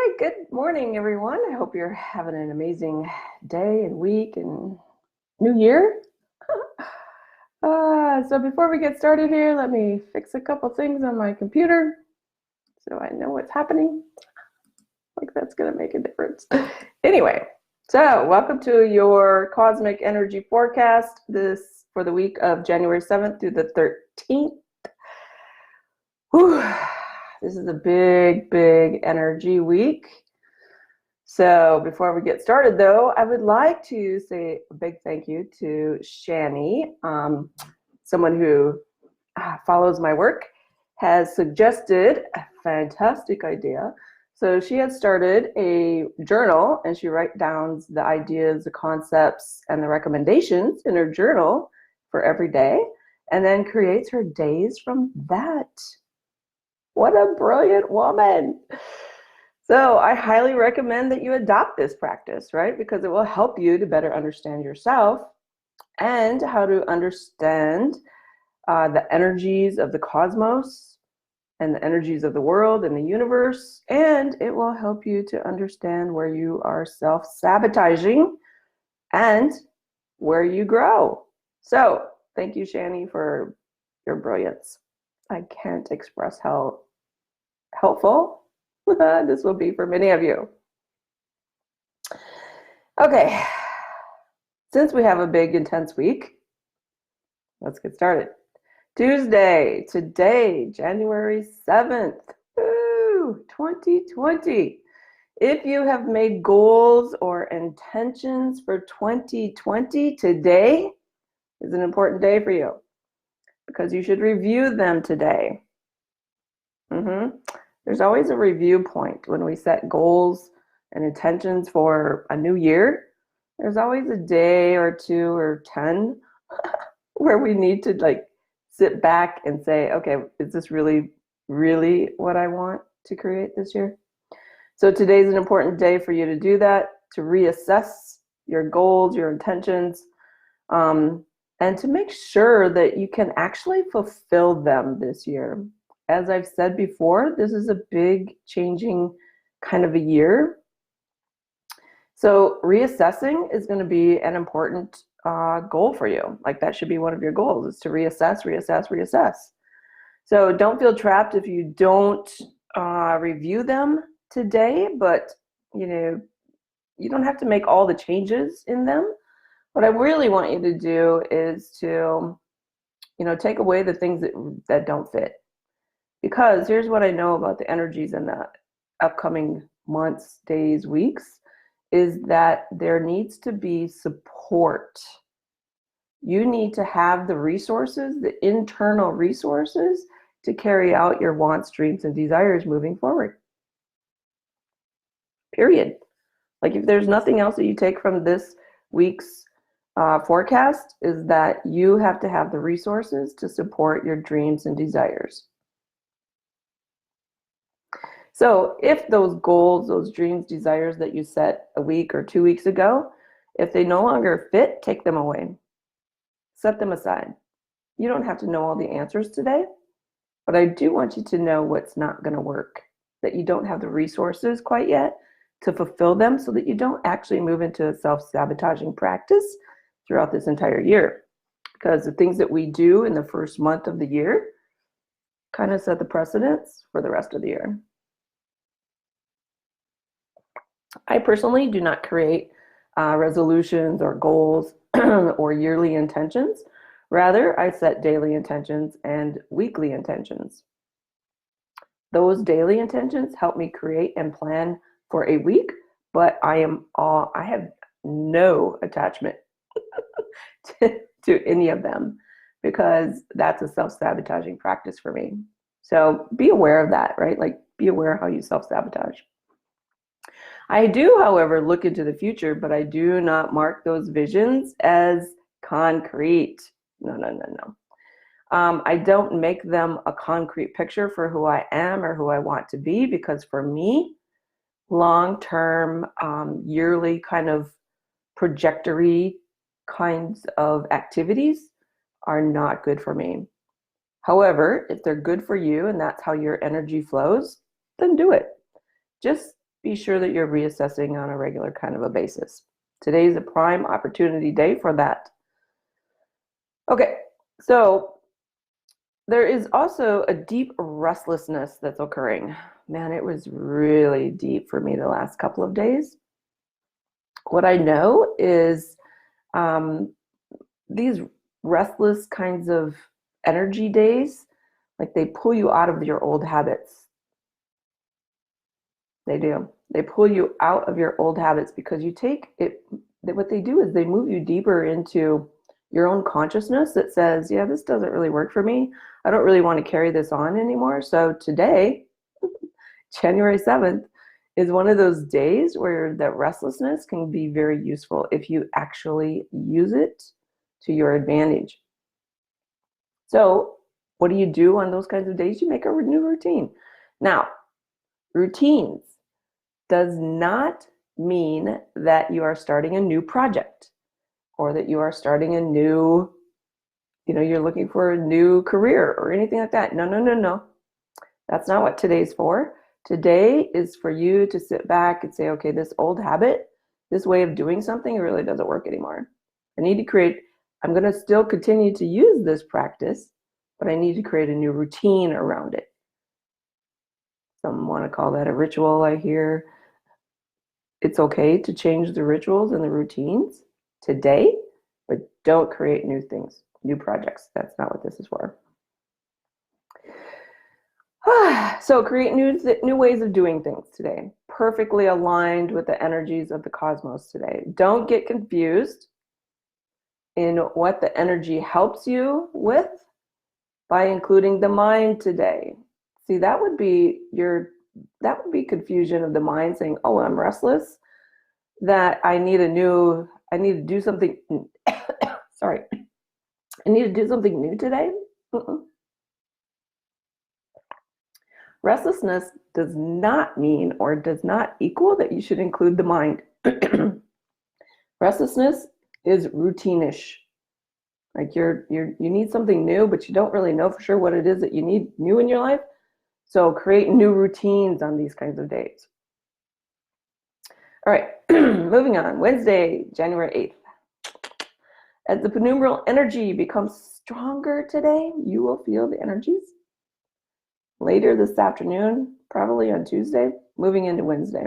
right, good morning, everyone. I hope you're having an amazing day and week and new year. So before we get started here, let me fix a couple things on my computer so I know what's happening. Like that's going to make a difference. Anyway, so welcome to your Cosmic Energy Forecast this for the week of January 7th through the 13th. Whew. This is a big energy week. So before we get started, though, I would like to say a big thank you to Shani, someone who follows my work, has suggested a fantastic idea. So she has started a journal, and she writes down the ideas, the concepts, and the recommendations in her journal for every day, and then creates her days from that. What a brilliant woman! So I highly recommend that you adopt this practice, right? Because it will help you to better understand yourself and how to understand the energies of the cosmos and the energies of the world and the universe. And it will help you to understand where you are self-sabotaging and where you grow. So thank you, Shani, for your brilliance. I can't express how helpful this will be for many of you. Okay, since we have a big, intense week, let's get started. Tuesday, today, January 7th, 2020. If you have made goals or intentions for 2020, today is an important day for you because you should review them today. There's always a review point when we set goals and intentions for a new year. There's always a day or 2 or 10 where we need to sit back and say, okay, is this really what I want to create this year? So today's an important day for you to do that, to reassess your goals, your intentions, and to make sure that you can actually fulfill them this year. As I've said before, this is a big changing kind of a year. So reassessing is going to be an important goal for you. Like that should be one of your goals, is to reassess. So don't feel trapped if you don't review them today, but you don't have to make all the changes in them. What I really want you to do is to take away the things that don't fit. Because here's what I know about the energies in the upcoming months, days, weeks, is that there needs to be support. You need to have the resources, the internal resources, to carry out your wants, dreams, and desires moving forward. Period. Like if there's nothing else that you take from this week's forecast, is that you have to have the resources to support your dreams and desires. So if those goals, those dreams, desires that you set a week or 2 weeks ago, if they no longer fit, take them away. Set them aside. You don't have to know all the answers today, but I do want you to know what's not going to work, that you don't have the resources quite yet to fulfill them, so that you don't actually move into a self-sabotaging practice throughout this entire year. Because the things that we do in the first month of the year kind of set the precedence for the rest of the year. I personally do not create resolutions or goals or yearly intentions. Rather, I set daily intentions and weekly intentions. Those daily intentions help me create and plan for a week, but I have no attachment to any of them, because that's a self-sabotaging practice for me. So be aware of that, right? Like be aware of how you self-sabotage. I do, however, look into the future, but I do not mark those visions as concrete. No. I don't make them a concrete picture for who I am or who I want to be, because for me, long-term, yearly kind of trajectory kinds of activities are not good for me. However, if they're good for you and that's how your energy flows, then do it. Just be sure that you're reassessing on a regular kind of a basis. Today is a prime opportunity day for that. Okay, so there is also a deep restlessness that's occurring. Man, it was really deep for me the last couple of days. What I know is these restless kinds of energy days, like they pull you out of your old habits. They do. They pull you out of your old habits because you take it. What they do is they move you deeper into your own consciousness that says, yeah, this doesn't really work for me. I don't really want to carry this on anymore. So today, January 7th, is one of those days where that restlessness can be very useful if you actually use it to your advantage. So what do you do on those kinds of days? You make a new routine. Now, routines does not mean that you are starting a new project or that you are starting a new, you're looking for a new career or anything like that. No. That's not what today's for. Today is for you to sit back and say, okay, this old habit, this way of doing something really doesn't work anymore. I'm going to still continue to use this practice, but I need to create a new routine around it. Some want to call that a ritual, I hear. It's okay to change the rituals and the routines today, but don't create new things, new projects. That's not what this is for. So create new ways of doing things today, perfectly aligned with the energies of the cosmos today. Don't get confused in what the energy helps you with by including the mind today. See, that would be confusion of the mind saying, oh, I'm restless, that I need to do something, sorry, I need to do something new today. Restlessness does not mean or does not equal that you should include the mind. Restlessness is routine-ish. Like you need something new, but you don't really know for sure what it is that you need new in your life. So create new routines on these kinds of days. All right, moving on. Wednesday, January 8th. As the penumbral energy becomes stronger today, you will feel the energies. Later this afternoon, probably on Tuesday, moving into Wednesday,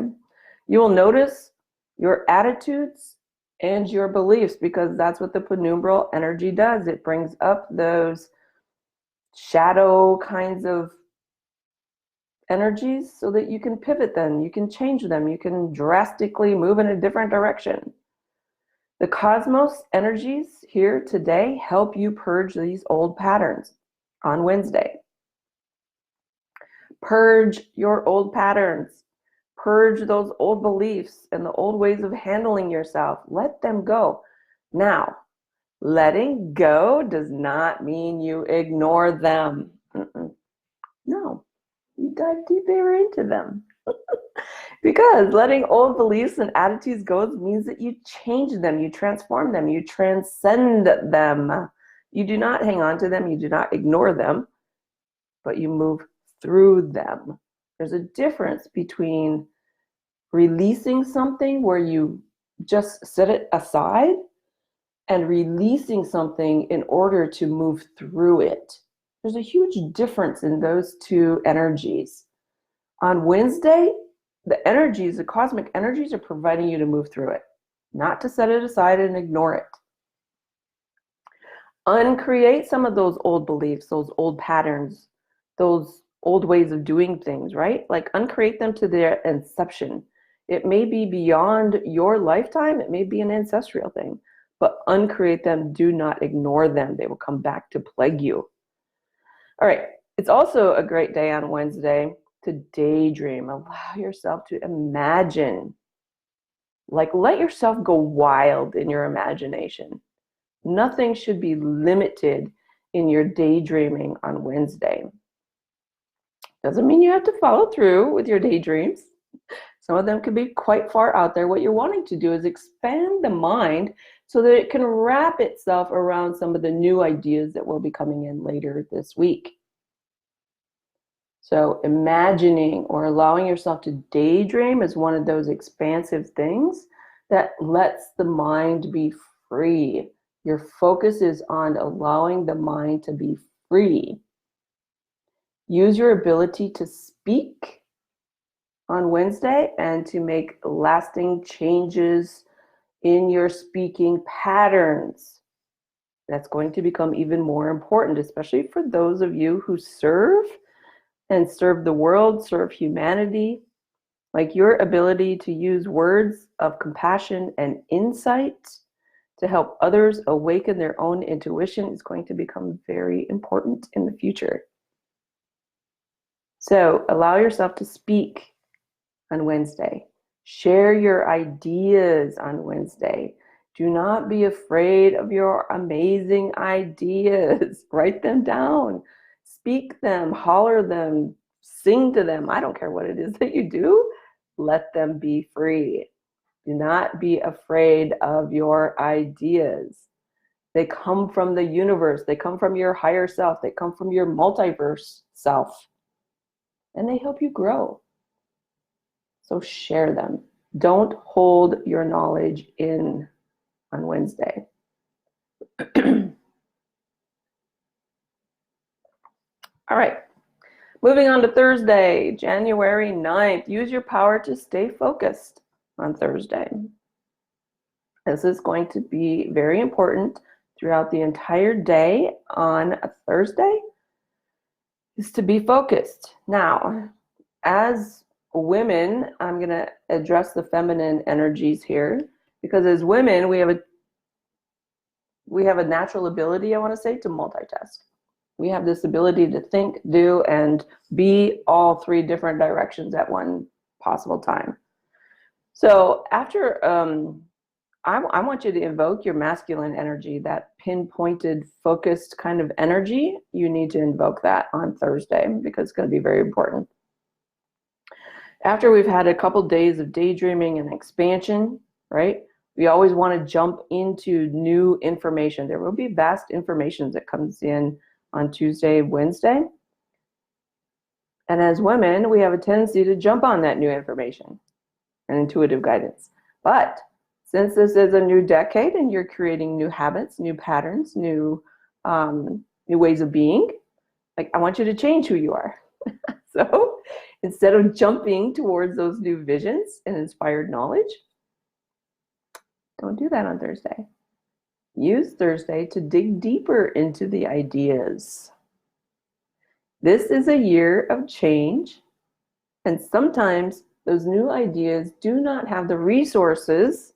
you will notice your attitudes and your beliefs, because that's what the penumbral energy does. It brings up those shadow kinds of energies so that you can pivot them, you can change them, you can drastically move in a different direction. The cosmos energies here today help you purge these old patterns on Wednesday. Purge your old patterns. Purge those old beliefs and the old ways of handling yourself. Let them go. Now, letting go does not mean you ignore them. No, you dive deeper into them. Because letting old beliefs and attitudes go means that you change them, you transform them, you transcend them. You do not hang on to them, you do not ignore them, but you move through them. There's a difference between releasing something where you just set it aside and releasing something in order to move through it. There's a huge difference in those two energies. On Wednesday, the cosmic energies are providing you to move through it, not to set it aside and ignore it. Uncreate some of those old beliefs, those old patterns, those old ways of doing things, right? Like uncreate them to their inception. It may be beyond your lifetime, it may be an ancestral thing, but uncreate them, do not ignore them. They will come back to plague you. All right, it's also a great day on Wednesday to daydream. Allow yourself to imagine. Like let yourself go wild in your imagination. Nothing should be limited in your daydreaming on Wednesday. Doesn't mean you have to follow through with your daydreams. Some of them could be quite far out there. What you're wanting to do is expand the mind so that it can wrap itself around some of the new ideas that will be coming in later this week. So imagining or allowing yourself to daydream is one of those expansive things that lets the mind be free. Your focus is on allowing the mind to be free. Use your ability to speak on Wednesday and to make lasting changes in your speaking patterns. That's going to become even more important, especially for those of you who serve and serve the world, serve humanity. Like your ability to use words of compassion and insight to help others awaken their own intuition is going to become very important in the future. So allow yourself to speak on Wednesday. Share your ideas on Wednesday. Do not be afraid of your amazing ideas. Write them down. Speak them, holler them, sing to them. I don't care what it is that you do. Let them be free. Do not be afraid of your ideas. They come from the universe. They come from your higher self. They come from your multiverse self. And they help you grow. So share them. Don't hold your knowledge in on Wednesday. All right. Moving on to Thursday, January 9th. Use your power to stay focused on Thursday. This is going to be very important throughout the entire day on a Thursday, is to be focused. Now, as women, I'm going to address the feminine energies here, because as women, we have a natural ability, I want to say, to multitask. We have this ability to think, do, and be all three different directions at one possible time. So after, I want you to invoke your masculine energy, that pinpointed, focused kind of energy. You need to invoke that on Thursday because it's going to be very important. After we've had a couple days of daydreaming and expansion, right? We always want to jump into new information. There will be vast information that comes in on Tuesday, Wednesday. And as women, we have a tendency to jump on that new information and intuitive guidance. But since this is a new decade and you're creating new habits, new patterns, new ways of being, like, I want you to change who you are. So instead of jumping towards those new visions and inspired knowledge, don't do that on Thursday. Use Thursday to dig deeper into the ideas. This is a year of change, and sometimes those new ideas do not have the resources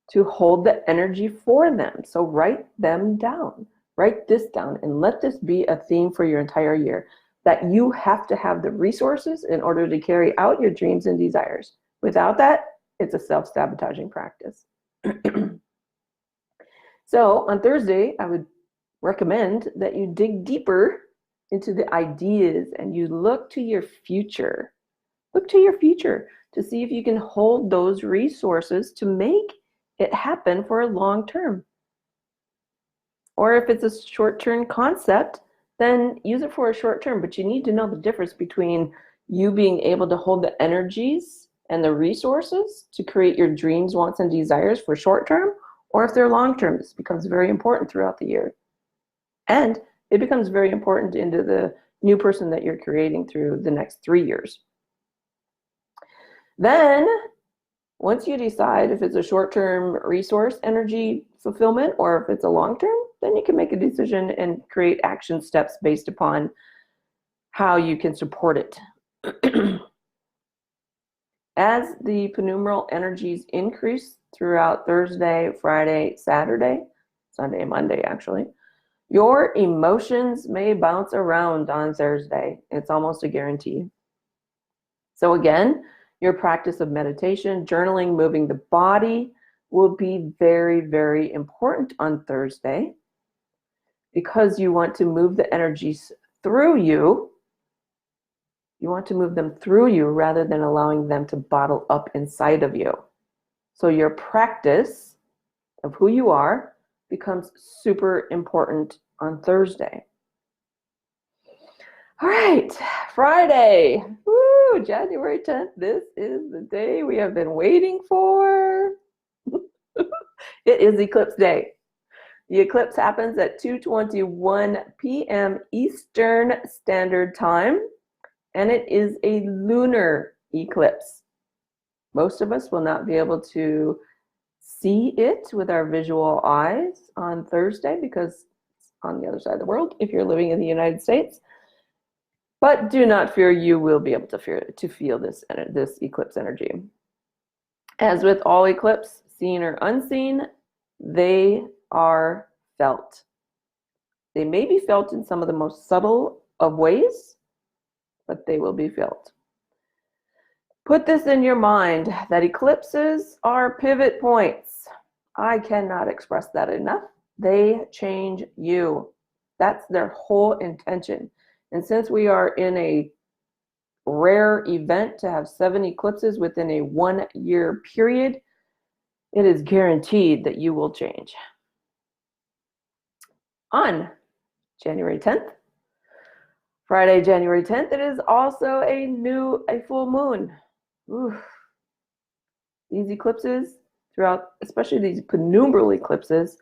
to hold the energy for them. So write them down. Write this down and let this be a theme for your entire year, that you have to have the resources in order to carry out your dreams and desires. Without that, it's a self-sabotaging practice. So on Thursday, I would recommend that you dig deeper into the ideas and you look to your future. Look to your future to see if you can hold those resources to make it happen for a long term. Or if it's a short-term concept, then use it for a short term, but you need to know the difference between you being able to hold the energies and the resources to create your dreams, wants, and desires for short term, or if they're long term. This becomes very important throughout the year. And it becomes very important into the new person that you're creating through the next 3 years. Then, once you decide if it's a short-term resource energy fulfillment or if it's a long-term, then you can make a decision and create action steps based upon how you can support it. As the penumbral energies increase throughout Thursday, Friday, Saturday, Sunday, Monday actually, your emotions may bounce around on Thursday. It's almost a guarantee. So again, your practice of meditation, journaling, moving the body will be very, very important on Thursday, because you want to move the energies through you. You want to move them through you rather than allowing them to bottle up inside of you. So your practice of who you are becomes super important on Thursday. All right, Friday. Woo, January 10th. This is the day we have been waiting for. It is eclipse day. The eclipse happens at 2:21 p.m. Eastern Standard Time, and it is a lunar eclipse. Most of us will not be able to see it with our visual eyes on Thursday because it's on the other side of the world if you're living in the United States. But do not fear, you will be able to feel this eclipse energy. As with all eclipse, seen or unseen, they are felt. They may be felt in some of the most subtle of ways, but they will be felt. Put this in your mind that eclipses are pivot points. I cannot express that enough. They change you. That's their whole intention. And since we are in a rare event to have 7 eclipses within a 1-year period, it is guaranteed that you will change. On January 10th, Friday, January 10th, it is also a full moon. Oof. These eclipses throughout, especially these penumbral eclipses,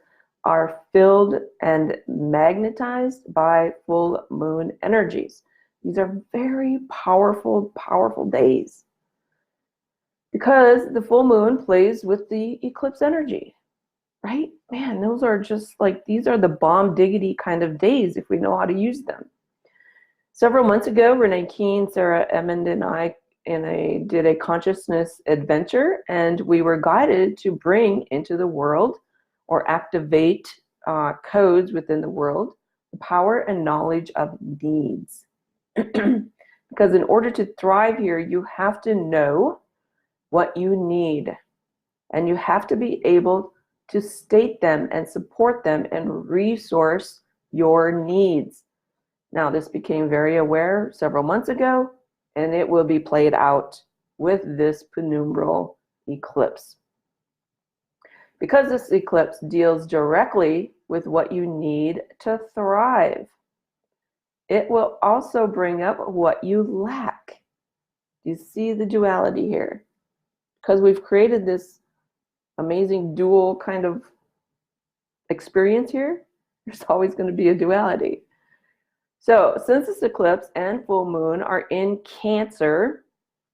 are filled and magnetized by full moon energies. These are very powerful, powerful days because the full moon plays with the eclipse energy, right? Man, those are just like, these are the bomb diggity kind of days if we know how to use them. Several months ago, Renee Keene, Sarah Emmond, and I did a consciousness adventure, and we were guided to bring into the world or activate codes within the world, the power and knowledge of needs. Because in order to thrive here, you have to know what you need, and you have to be able to state them and support them and resource your needs. Now, this became very aware several months ago, and it will be played out with this penumbral eclipse. Because this eclipse deals directly with what you need to thrive, it will also bring up what you lack. You see the duality here? Because we've created this amazing dual kind of experience here, there's always going to be a duality. So since this eclipse and full moon are in Cancer,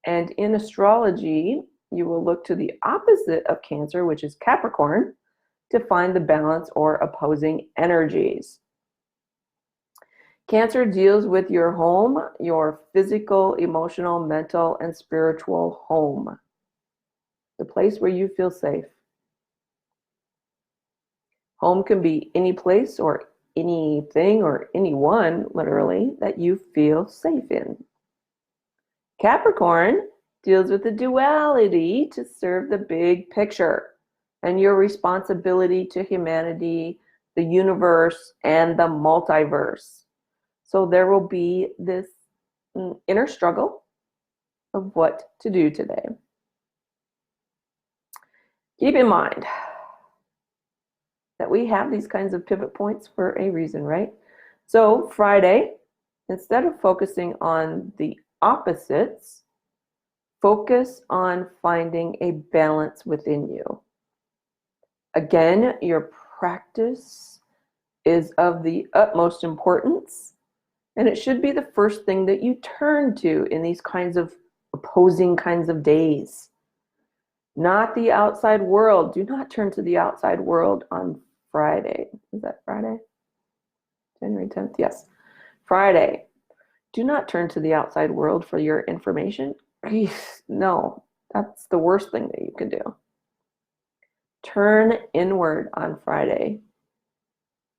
and in astrology, you will look to the opposite of Cancer, which is Capricorn, to find the balance or opposing energies. Cancer deals with your home, your physical, emotional, mental, and spiritual home, the place where you feel safe. Home can be any place or anything or anyone, literally, that you feel safe in. Capricorn deals with the duality to serve the big picture and your responsibility to humanity, the universe, and the multiverse. So there will be this inner struggle of what to do today. Keep in mind that we have these kinds of pivot points for a reason, right? So Friday, instead of focusing on the opposites, focus on finding a balance within you. Again, your practice is of the utmost importance, and it should be the first thing that you turn to in these kinds of opposing kinds of days. Not the outside world. Do not turn to the outside world on Friday. Is that Friday? January 10th? Yes. Friday. Do not turn to the outside world for your information. No, that's the worst thing that you can do. Turn inward on Friday.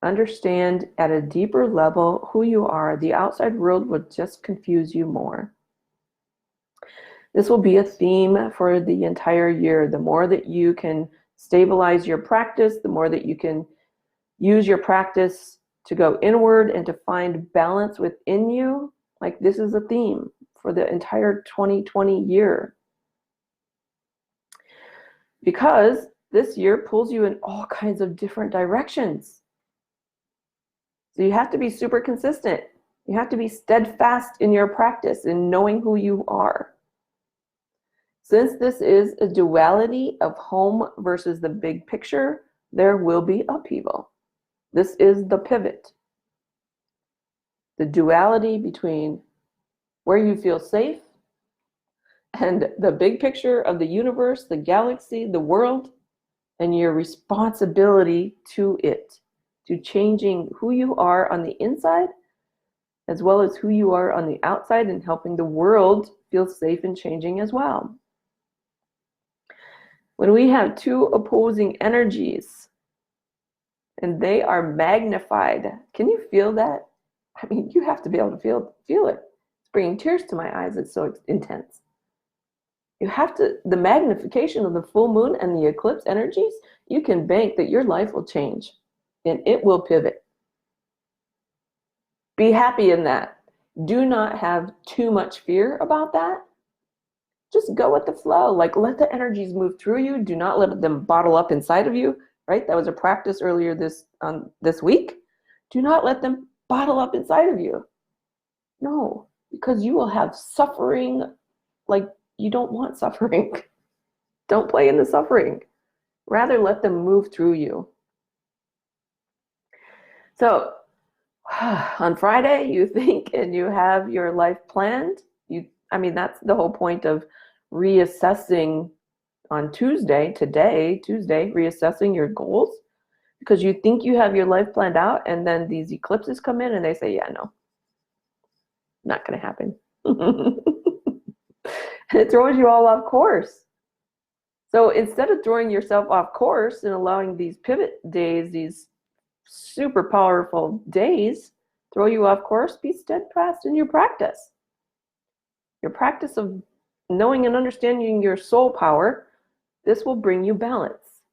Understand at a deeper level who you are. The outside world will just confuse you more. This will be a theme for the entire year. The more that you can stabilize your practice, the more that you can use your practice to go inward and to find balance within you. Like, this is a theme for the entire 2020 year. Because this year pulls you in all kinds of different directions. So you have to be super consistent. You have to be steadfast in your practice, in knowing who you are. Since this is a duality of home versus the big picture, there will be upheaval. This is the pivot. The duality between where you feel safe and the big picture of the universe, the galaxy, the world, and your responsibility to it, to changing who you are on the inside, as well as who you are on the outside, and helping the world feel safe and changing as well. When we have two opposing energies and they are magnified, can you feel that? I mean, you have to be able to feel it. It's bringing tears to my eyes. It's so intense. You have to, the magnification of the full moon and the eclipse energies, you can bank that your life will change and it will pivot. Be happy in that. Do not have too much fear about that. Just go with the flow. Like, let the energies move through you. Do not let them bottle up inside of you, right? That was a practice earlier this week. Do not let them bottle up inside of you. No, because you will have suffering. Like, you don't want suffering. Don't play in the suffering. Rather, let them move through you. So, on Friday, you think and you have your life planned. That's the whole point of reassessing on Tuesday, reassessing your goals, because you think you have your life planned out, and then these eclipses come in and they say, yeah, no, not going to happen. And it throws you all off course. So instead of throwing yourself off course and allowing these pivot days, these super powerful days, throw you off course, be steadfast in your practice. Your practice of knowing and understanding your soul power, this will bring you balance.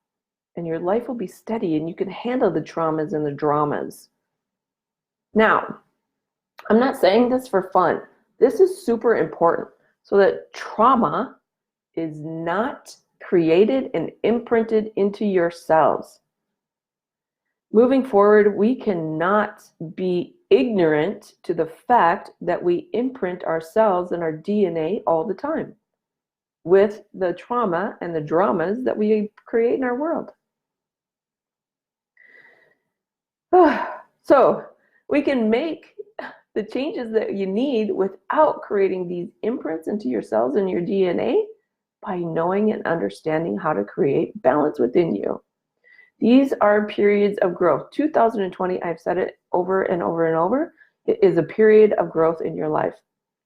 And your life will be steady and you can handle the traumas and the dramas. Now, I'm not saying this for fun. This is super important so that trauma is not created and imprinted into your cells. Moving forward, we cannot be ignorant to the fact that we imprint ourselves and our DNA all the time with the trauma and the dramas that we create in our world. So we can make the changes that you need without creating these imprints into your cells and your DNA by knowing and understanding how to create balance within you. These are periods of growth. 2020, I've said it over and over and over, it is a period of growth in your life.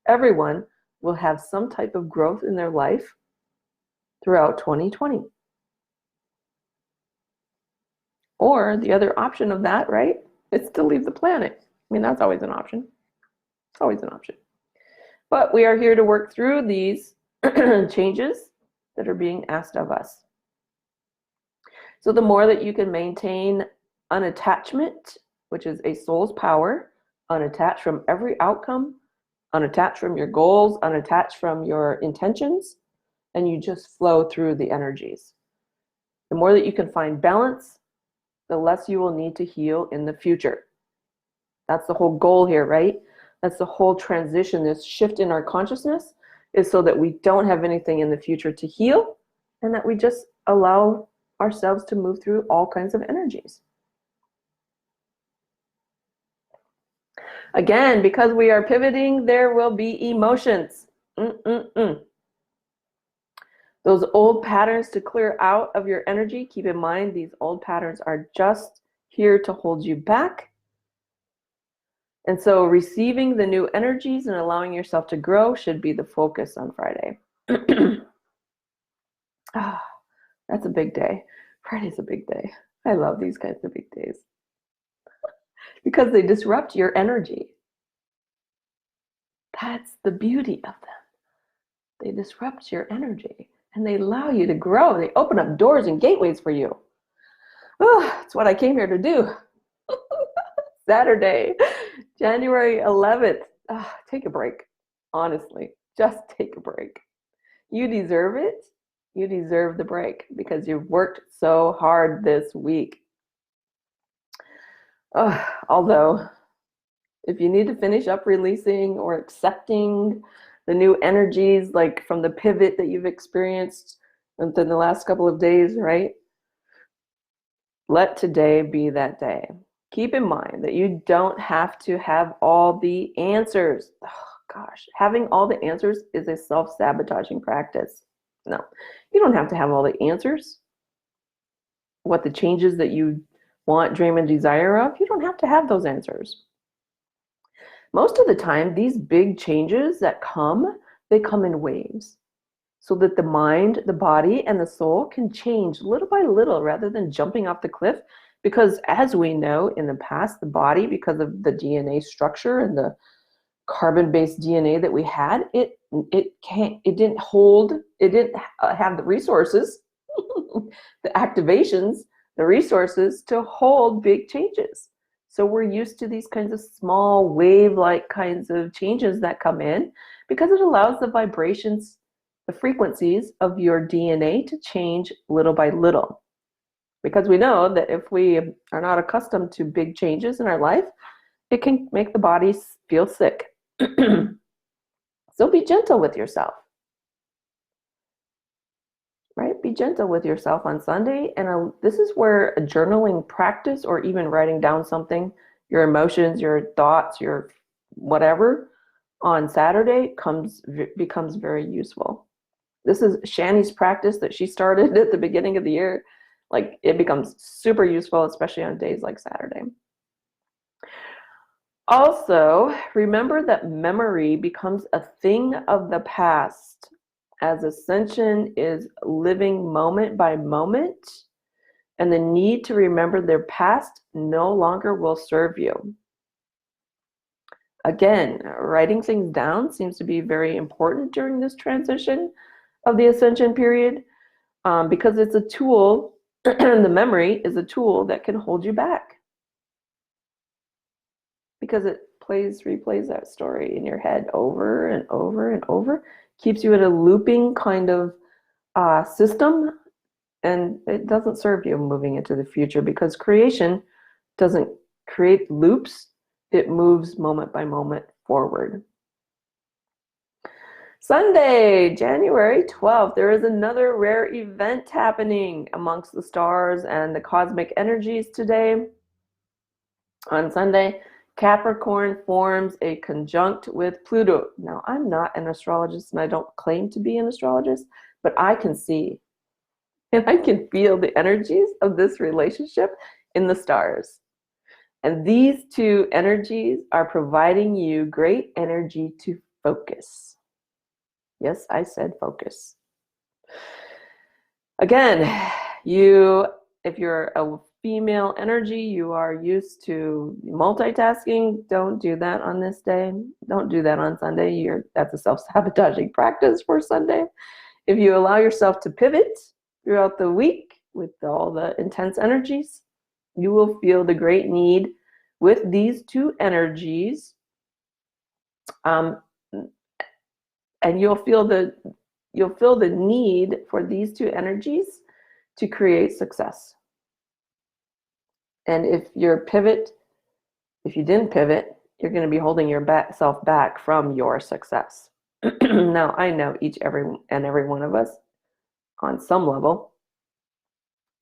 Everyone will have some type of growth in their life throughout 2020. Or the other option of that, right, is to leave the planet. I mean, that's always an option. It's always an option. But we are here to work through these changes that are being asked of us. So the more that you can maintain unattachment, which is a soul's power, unattached from every outcome, unattached from your goals, unattached from your intentions, and you just flow through the energies. The more that you can find balance, the less you will need to heal in the future. That's the whole goal here, right? That's the whole transition, this shift in our consciousness is so that we don't have anything in the future to heal, and that we just allow ourselves to move through all kinds of energies. Again, because we are pivoting, there will be emotions. Those old patterns to clear out of your energy, keep in mind these old patterns are just here to hold you back. And so receiving the new energies and allowing yourself to grow should be the focus on Friday. That's a big day. Friday's a big day. I love these kinds of big days because they disrupt your energy. That's the beauty of them. They disrupt your energy and they allow you to grow. They open up doors and gateways for you. That's what I came here to do. Saturday, January 11th. Take a break. Honestly, just take a break. You deserve it. You deserve the break because you've worked so hard this week. Although If you need to finish up releasing or accepting the new energies, like from the pivot that you've experienced within the last couple of days, right? Let today be that day. Keep in mind that you don't have to have all the answers. Oh, gosh, having all the answers is a self-sabotaging practice. No, you don't have to have all the answers. What the changes that you want, dream, and desire of, you don't have to have those answers. Most of the time, these big changes that come, they come in waves, so that the mind, the body, and the soul can change little by little rather than jumping off the cliff. Because as we know in the past, the body, because of the DNA structure and the carbon-based DNA that we had, it didn't have the resources, the activations, the resources to hold big changes. So we're used to these kinds of small wave-like kinds of changes that come in because it allows the vibrations, the frequencies of your DNA to change little by little. Because we know that if we are not accustomed to big changes in our life, it can make the body feel sick. So be gentle with yourself. Right? Be gentle with yourself on Sunday. And this is where a journaling practice, or even writing down something, your emotions, your thoughts, your whatever, on Saturday becomes very useful. This is Shani's practice that she started at the beginning of the year. Like, it becomes super useful, especially on days like Saturday. Also, remember that memory becomes a thing of the past, as ascension is living moment by moment, and the need to remember their past no longer will serve you. Again, writing things down seems to be very important during this transition of the ascension period, because it's a tool, the memory is a tool that can hold you back. Because it replays that story in your head over and over and over, keeps you in a looping kind of system, and it doesn't serve you moving into the future, because creation doesn't create loops, it moves moment by moment forward. Sunday, January 12th, there is another rare event happening amongst the stars and the cosmic energies today. On Sunday, Capricorn forms a conjunct with Pluto. Now, I'm not an astrologist and I don't claim to be an astrologist, but I can see and I can feel the energies of this relationship in the stars. And these two energies are providing you great energy to focus. Yes, I said focus. Again, if you're a female energy, you are used to multitasking. Don't do that on this day. Don't do that on Sunday. That's a self-sabotaging practice for Sunday. If you allow yourself to pivot throughout the week with all the intense energies, you will feel the great need with these two energies, and you'll feel the need for these two energies to create success. And if you didn't pivot, you're going to be holding yourself back from your success. Now, I know every one of us, on some level,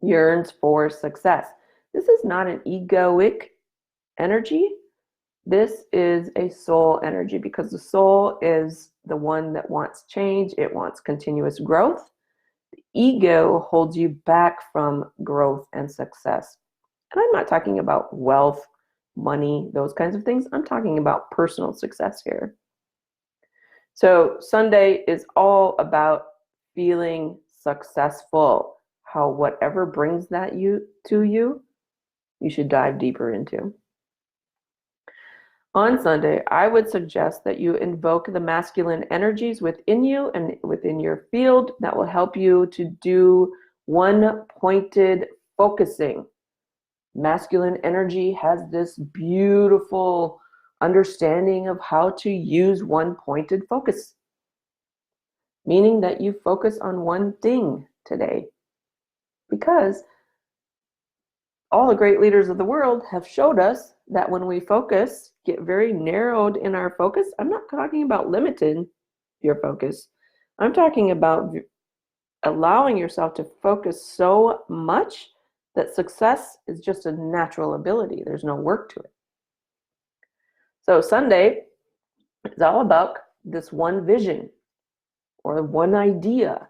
yearns for success. This is not an egoic energy. This is a soul energy, because the soul is the one that wants change. It wants continuous growth. The ego holds you back from growth and success. And I'm not talking about wealth, money, those kinds of things. I'm talking about personal success here. So Sunday is all about feeling successful. How whatever brings that to you, you should dive deeper into. On Sunday, I would suggest that you invoke the masculine energies within you and within your field that will help you to do one-pointed focusing. Masculine energy has this beautiful understanding of how to use one-pointed focus, meaning that you focus on one thing today, because all the great leaders of the world have showed us that when we focus, get very narrowed in our focus, I'm not talking about limiting your focus. I'm talking about allowing yourself to focus so much that success is just a natural ability. There's no work to it. So Sunday is all about this one vision or one idea.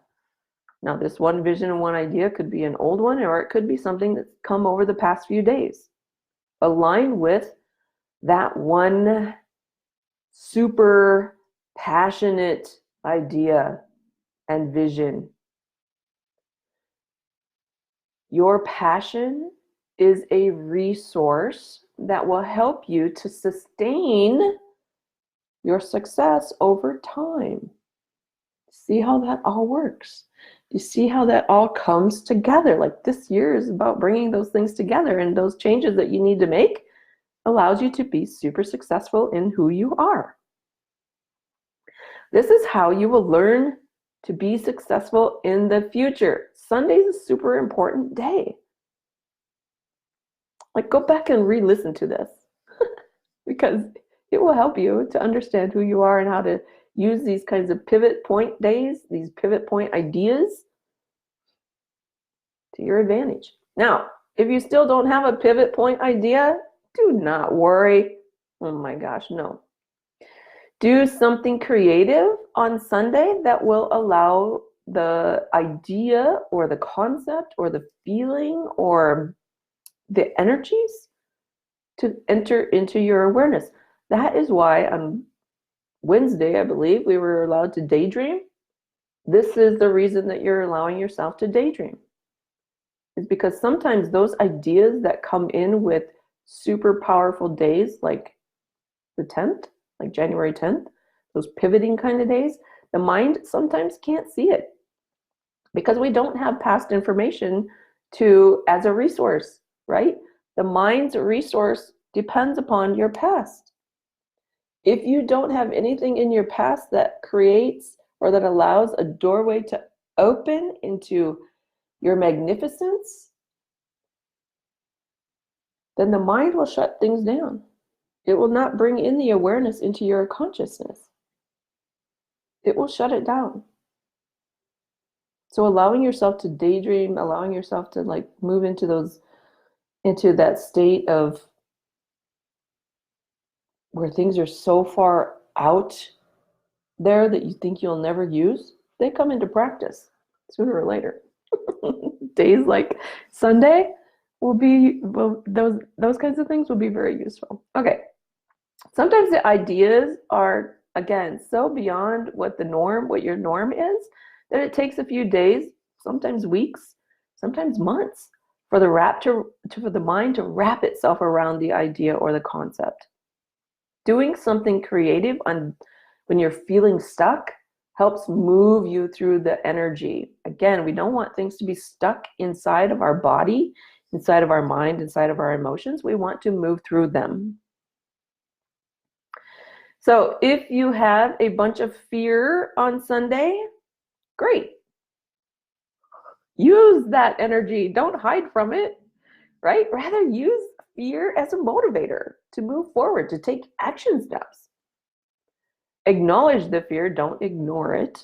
Now, this one vision and one idea could be an old one, or it could be something that's come over the past few days. Align with that one super passionate idea and vision. Your passion is a resource that will help you to sustain your success over time. See how that all works? You see how that all comes together? Like this year is about bringing those things together, and those changes that you need to make allows you to be super successful in who you are. This is how you will learn to be successful in the future. Sunday is a super important day. Like, go back and re-listen to this because it will help you to understand who you are and how to use these kinds of pivot point days, these pivot point ideas to your advantage. Now, if you still don't have a pivot point idea, do not worry. Oh my gosh, no. Do something creative on Sunday that will allow the idea or the concept or the feeling or the energies to enter into your awareness. That is why on Wednesday, I believe, we were allowed to daydream. This is the reason that you're allowing yourself to daydream. Is because sometimes those ideas that come in with super powerful days like the 10th, like January 10th, those pivoting kind of days, the mind sometimes can't see it because we don't have past information as a resource, right? The mind's resource depends upon your past. If you don't have anything in your past that creates or that allows a doorway to open into your magnificence, then the mind will shut things down. It will not bring in the awareness into your consciousness. It will shut it down. So allowing yourself to daydream, allowing yourself to like move into that state of where things are so far out there that you think you'll never use, they come into practice sooner or later. Days like Sunday those kinds of things will be very useful. Okay. Sometimes the ideas are, again, so beyond what your norm is, that it takes a few days, sometimes weeks, sometimes months for the mind to wrap itself around the idea or the concept. Doing something creative when you're feeling stuck helps move you through the energy. Again, we don't want things to be stuck inside of our body, inside of our mind, inside of our emotions. We want to move through them. So if you have a bunch of fear on Sunday, great. Use that energy. Don't hide from it, right? Rather use fear as a motivator to move forward, to take action steps. Acknowledge the fear, don't ignore it,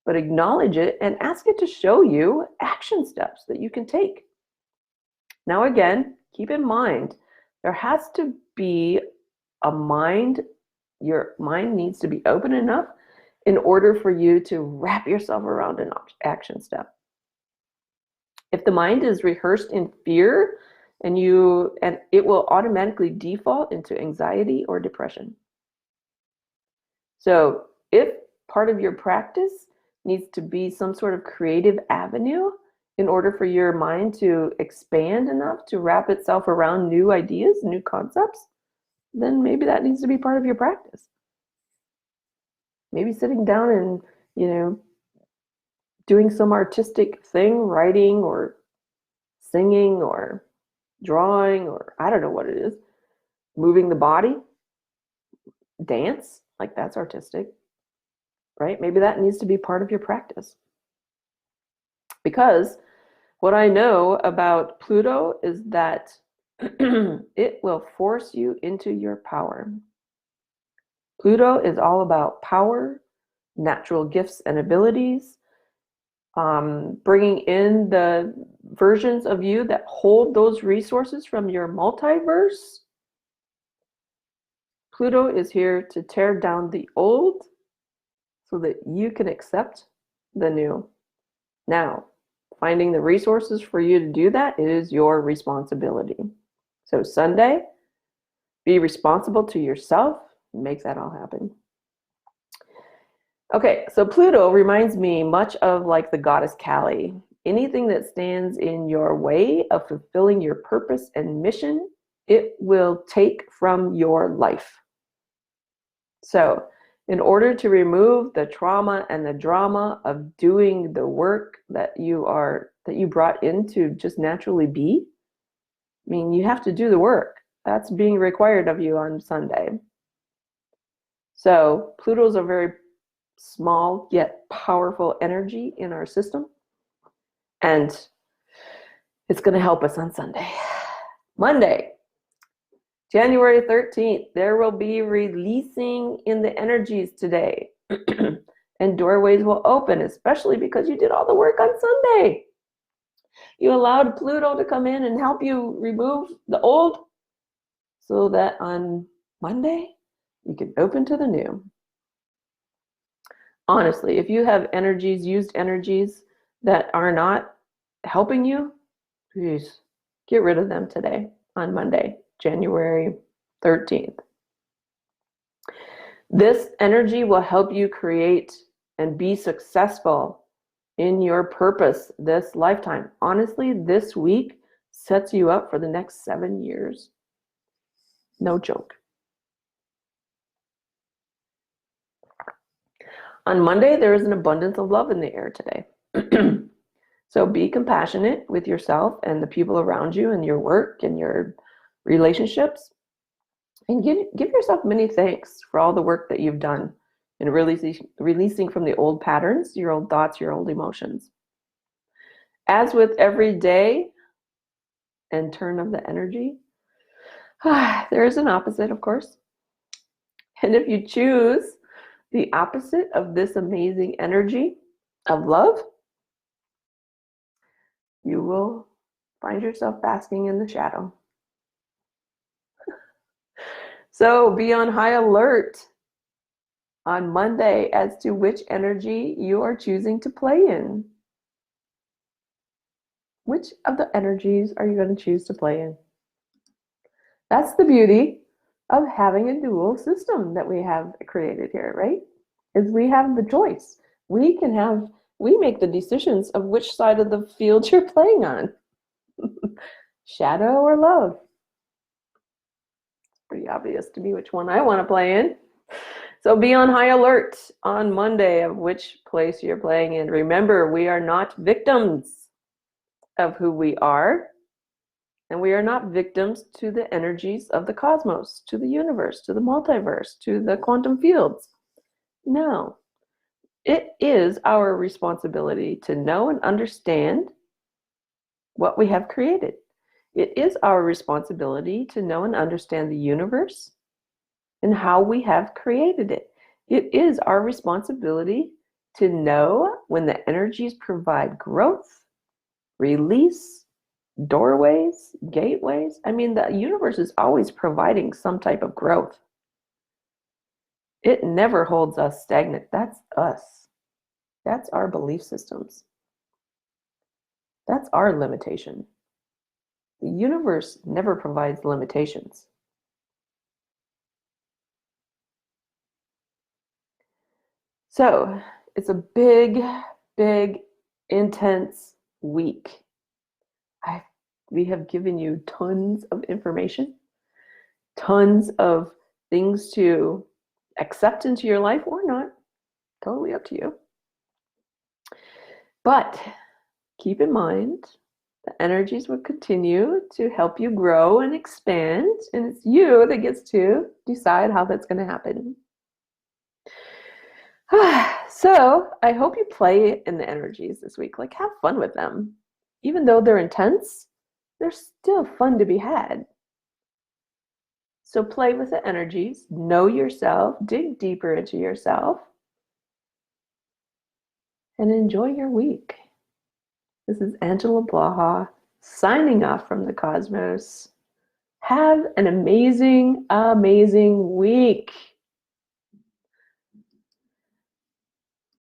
but acknowledge it and ask it to show you action steps that you can take. Now, again, keep in mind, there has to be a mind. Your mind needs to be open enough in order for you to wrap yourself around an action step. If the mind is rehearsed in fear, and it will automatically default into anxiety or depression. So if part of your practice needs to be some sort of creative avenue in order for your mind to expand enough to wrap itself around new ideas, new concepts, then maybe that needs to be part of your practice. Maybe sitting down and, doing some artistic thing, writing or singing or drawing, or I don't know what it is, moving the body, dance, like that's artistic, right? Maybe that needs to be part of your practice. Because what I know about Pluto is that It will force you into your power. Pluto is all about power, natural gifts and abilities, bringing in the versions of you that hold those resources from your multiverse. Pluto is here to tear down the old so that you can accept the new. Now, finding the resources for you to do that is your responsibility. So Sunday, be responsible to yourself, make that all happen. Okay, so Pluto reminds me much of like the goddess Kali. Anything that stands in your way of fulfilling your purpose and mission, it will take from your life. So, in order to remove the trauma and the drama of doing the work that you brought in to just naturally be, I mean, you have to do the work. That's being required of you on Sunday. So, Pluto's a very small yet powerful energy in our system, and it's going to help us on Sunday. Monday, January 13th, there will be releasing in the energies today, and doorways will open, especially because you did all the work on Sunday. You allowed Pluto to come in and help you remove the old so that on Monday you can open to the new. Honestly, if you have used energies that are not helping you, please get rid of them today on Monday, January 13th. This energy will help you create and be successful in your purpose this lifetime. Honestly, this week sets you up for the next 7 years. No joke. On Monday, there is an abundance of love in the air today. So be compassionate with yourself and the people around you and your work and your relationships. And give yourself many thanks for all the work that you've done in releasing from the old patterns, your old thoughts, your old emotions. As with every day and turn of the energy, there is an opposite, of course. And if you choose the opposite of this amazing energy of love, you will find yourself basking in the shadow. So be on high alert on Monday as to which energy you are choosing to play in. Which of the energies are you going to choose to play in? That's the beauty of having a dual system that we have created here, right? Is we have the choice. We make the decisions of which side of the field you're playing on. Shadow or love. It's pretty obvious to me which one I want to play in. So be on high alert on Monday of which place you're playing in. Remember, we are not victims of who we are, and we are not victims to the energies of the cosmos, to the universe, to the multiverse, to the quantum fields. No, it is our responsibility to know and understand what we have created. It is our responsibility to know and understand the universe and how we have created it. It is our responsibility to know when the energies provide growth, release, doorways, gateways. I mean, the universe is always providing some type of growth. It never holds us stagnant. That's us. That's our belief systems. That's our limitation. The universe never provides limitations. So it's a big, big, intense week. We have given you tons of information, tons of things to accept into your life or not. Totally up to you. But keep in mind, the energies will continue to help you grow and expand, and it's you that gets to decide how that's going to happen. So I hope you play in the energies this week. Like, have fun with them. Even though they're intense, They're still fun to be had. So play with the energies, know yourself, dig deeper into yourself, and enjoy your week. This is Angela Blaha signing off from the cosmos. Have an amazing, amazing week.